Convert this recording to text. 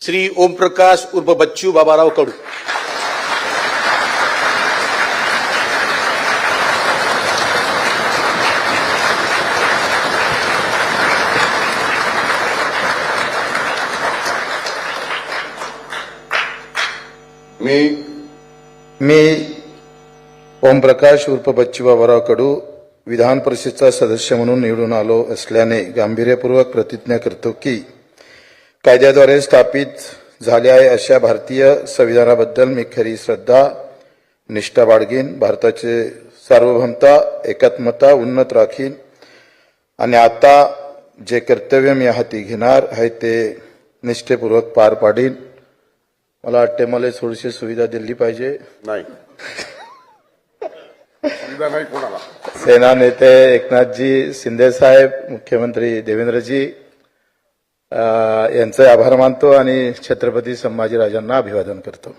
श्री ओमप्रकाश उर्फ बच्चू बाबाराव कडू। मी ओमप्रकाश उर्फ बच्चू बाबाराव कडू विधान परिषदेचा सदस्य म्हणून निवडून आलो असल्याने गांभीर्यपूर्वक प्रतिज्ञा करतो की कायद्याद्वारे स्थापित झाले आहे अशा भारतीय संविधानाबद्दल मी खरी श्रद्धा निष्ठा बाळगीन, भारताचे सार्वभौमता एकात्मता उन्नत राखीन आणि आता जे कर्तव्य मी हाती घेणार आहे ते निष्ठेपूर्वक पार पाडीन। मला वाटते मला थोडीशी सुविधा दिली पाहिजे। नाही सुविधा नाही कोणाला। सेना नेते एकनाथजी शिंदे साहेब, मुख्यमंत्री देवेंद्रजी यांचे आभार मानतो आणि छत्रपती संभाजीराजांना अभिवादन करतो।